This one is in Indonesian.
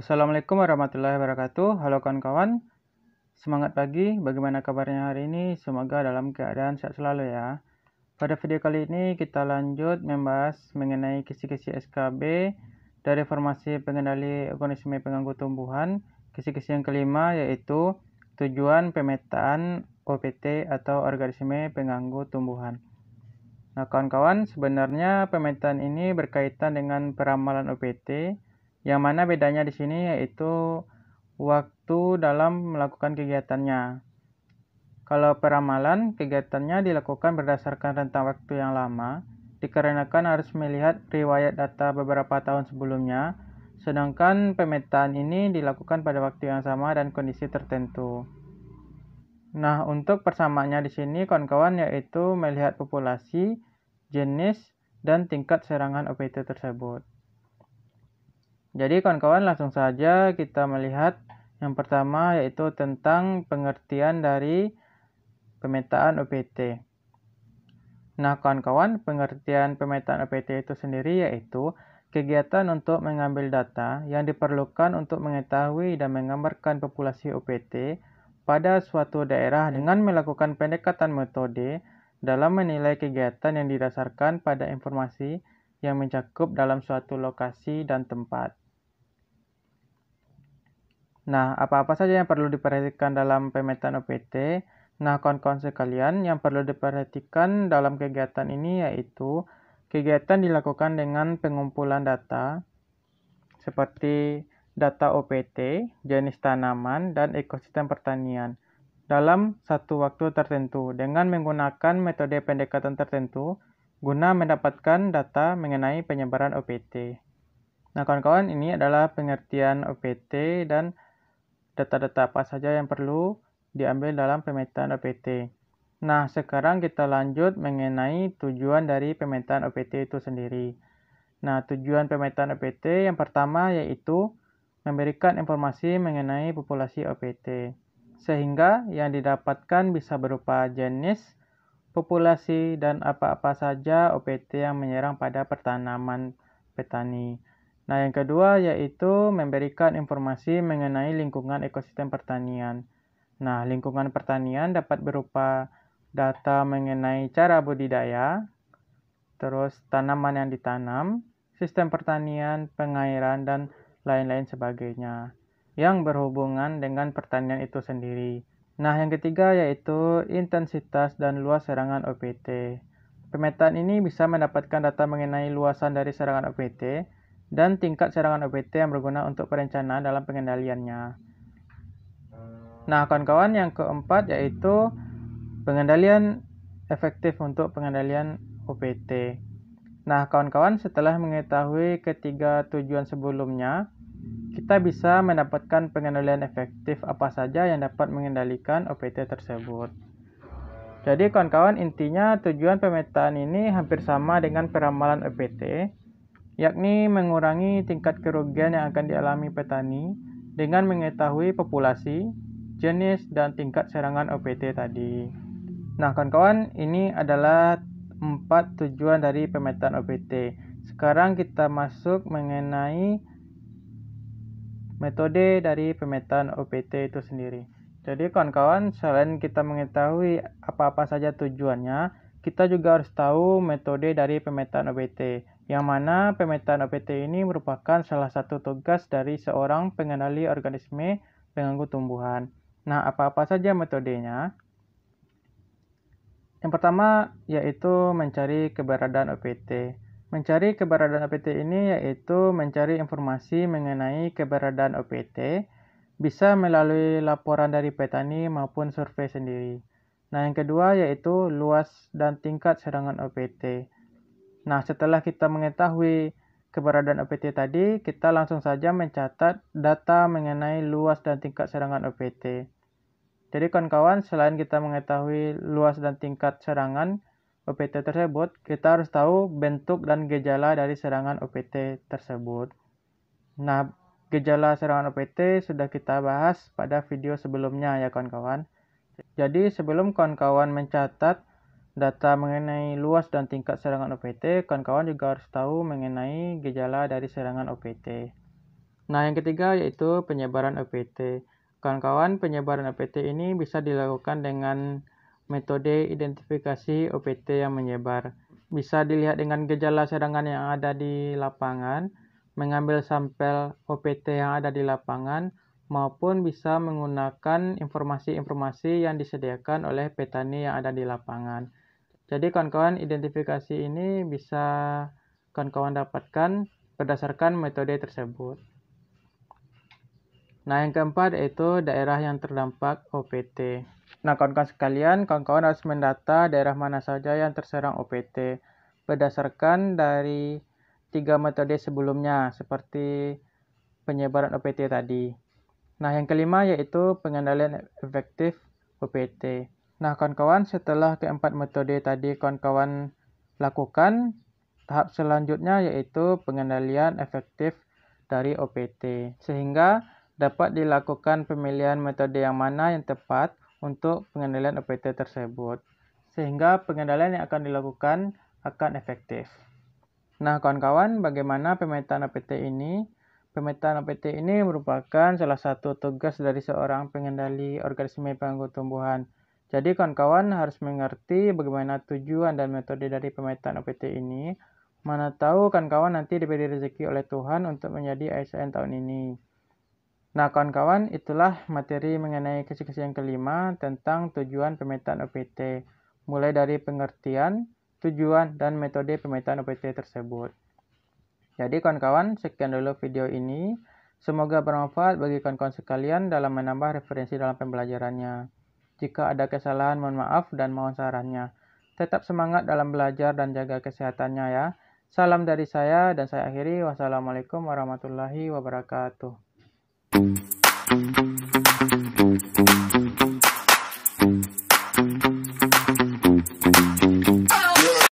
Assalamualaikum warahmatullahi wabarakatuh. Halo kawan-kawan, semangat pagi. Bagaimana kabarnya hari ini? Semoga dalam keadaan sehat selalu ya. Pada video kali ini kita lanjut membahas mengenai kisi-kisi SKB dari formasi pengendali organisme pengganggu tumbuhan. Kisi-kisi yang kelima yaitu tujuan pemetaan OPT atau organisme pengganggu tumbuhan. Nah, kawan-kawan, sebenarnya pemetaan ini berkaitan dengan peramalan OPT, yang mana bedanya di sini yaitu waktu dalam melakukan kegiatannya. Kalau peramalan, kegiatannya dilakukan berdasarkan rentang waktu yang lama, dikarenakan harus melihat riwayat data beberapa tahun sebelumnya, sedangkan pemetaan ini dilakukan pada waktu yang sama dan kondisi tertentu. Nah, untuk persamaannya di sini kawan-kawan yaitu melihat populasi, jenis, dan tingkat serangan OPT tersebut. Jadi kawan-kawan langsung saja kita melihat yang pertama yaitu tentang pengertian dari pemetaan OPT. Nah, kawan-kawan, pengertian pemetaan OPT itu sendiri yaitu kegiatan untuk mengambil data yang diperlukan untuk mengetahui dan menggambarkan populasi OPT pada suatu daerah dengan melakukan pendekatan metode dalam menilai kegiatan yang didasarkan pada informasi yang mencakup dalam suatu lokasi dan tempat. Nah, apa-apa saja yang perlu diperhatikan dalam pemetaan OPT? Nah, kawan-kawan sekalian, yang perlu diperhatikan dalam kegiatan ini yaitu kegiatan dilakukan dengan pengumpulan data seperti data OPT, jenis tanaman, dan ekosistem pertanian dalam satu waktu tertentu dengan menggunakan metode pendekatan tertentu guna mendapatkan data mengenai penyebaran OPT. Nah, kawan-kawan, ini adalah pengertian OPT dan data-data apa saja yang perlu diambil dalam pemetaan OPT. Nah, sekarang kita lanjut mengenai tujuan dari pemetaan OPT itu sendiri. Nah, tujuan pemetaan OPT yang pertama yaitu memberikan informasi mengenai populasi OPT, sehingga yang didapatkan bisa berupa jenis, populasi, dan apa-apa saja OPT yang menyerang pada tanaman petani. Nah, yang kedua yaitu memberikan informasi mengenai lingkungan ekosistem pertanian. Nah, lingkungan pertanian dapat berupa data mengenai cara budidaya, terus tanaman yang ditanam, sistem pertanian, pengairan, dan lain-lain sebagainya yang berhubungan dengan pertanian itu sendiri. Nah, yang ketiga yaitu intensitas dan luas serangan OPT. Pemetaan ini bisa mendapatkan data mengenai luasan dari serangan OPT dan tingkat serangan OPT yang berguna untuk perencanaan dalam pengendaliannya. Nah, kawan-kawan, yang keempat yaitu pengendalian efektif untuk pengendalian OPT. Nah, kawan-kawan, setelah mengetahui ketiga tujuan sebelumnya, kita bisa mendapatkan pengendalian efektif apa saja yang dapat mengendalikan OPT tersebut. Jadi, kawan-kawan, intinya tujuan pemetaan ini hampir sama dengan peramalan OPT, yakni mengurangi tingkat kerugian yang akan dialami petani dengan mengetahui populasi, jenis, dan tingkat serangan OPT tadi. Nah, kawan-kawan, ini adalah 4 tujuan dari pemetaan OPT. Sekarang kita masuk mengenai metode dari pemetaan OPT itu sendiri. Jadi kawan-kawan, selain kita mengetahui apa-apa saja tujuannya, kita juga harus tahu metode dari pemetaan OPT. Yang mana pemetaan OPT ini merupakan salah satu tugas dari seorang pengendali organisme pengganggu tumbuhan. Nah, apa-apa saja metodenya? Yang pertama yaitu mencari keberadaan OPT. Mencari keberadaan OPT ini yaitu mencari informasi mengenai keberadaan OPT, bisa melalui laporan dari petani maupun survei sendiri. Nah, yang kedua yaitu luas dan tingkat serangan OPT. Nah, setelah kita mengetahui keberadaan OPT tadi, kita langsung saja mencatat data mengenai luas dan tingkat serangan OPT. Jadi kawan-kawan, selain kita mengetahui luas dan tingkat serangan OPT tersebut, kita harus tahu bentuk dan gejala dari serangan OPT tersebut. Nah, gejala serangan OPT sudah kita bahas pada video sebelumnya ya kawan-kawan. Jadi sebelum kawan-kawan mencatat data mengenai luas dan tingkat serangan OPT, kawan-kawan juga harus tahu mengenai gejala dari serangan OPT. Nah, yang ketiga yaitu penyebaran OPT. Kawan-kawan, penyebaran OPT ini bisa dilakukan dengan metode identifikasi OPT yang menyebar. Bisa dilihat dengan gejala serangan yang ada di lapangan, mengambil sampel OPT yang ada di lapangan, maupun bisa menggunakan informasi-informasi yang disediakan oleh petani yang ada di lapangan. Jadi kawan-kawan, identifikasi ini bisa kawan-kawan dapatkan berdasarkan metode tersebut. Nah, yang keempat yaitu daerah yang terdampak OPT. Nah, kawan-kawan sekalian, kawan-kawan harus mendata daerah mana saja yang terserang OPT berdasarkan dari 3 metode sebelumnya seperti penyebaran OPT tadi. Nah, yang kelima yaitu pengendalian efektif OPT. Nah, kawan-kawan, setelah keempat metode tadi kawan-kawan lakukan, tahap selanjutnya yaitu pengendalian efektif dari OPT. Sehingga dapat dilakukan pemilihan metode yang mana yang tepat untuk pengendalian OPT tersebut. Sehingga pengendalian yang akan dilakukan akan efektif. Nah, kawan-kawan, bagaimana pemetaan OPT ini? Pemetaan OPT ini merupakan salah satu tugas dari seorang pengendali organisme pengganggu tumbuhan. Jadi, kawan-kawan harus mengerti bagaimana tujuan dan metode dari pemetaan OPT ini. Mana tahu kawan-kawan nanti diberi rezeki oleh Tuhan untuk menjadi ASN tahun ini. Nah, kawan-kawan, itulah materi mengenai kisi-kisi yang kelima tentang tujuan pemetaan OPT. Mulai dari pengertian, tujuan, dan metode pemetaan OPT tersebut. Jadi kawan-kawan, sekian dulu video ini. Semoga bermanfaat bagi kawan-kawan sekalian dalam menambah referensi dalam pembelajarannya. Jika ada kesalahan, mohon maaf dan mohon sarannya. Tetap semangat dalam belajar dan jaga kesehatannya ya. Salam dari saya dan saya akhiri. Wassalamualaikum warahmatullahi wabarakatuh.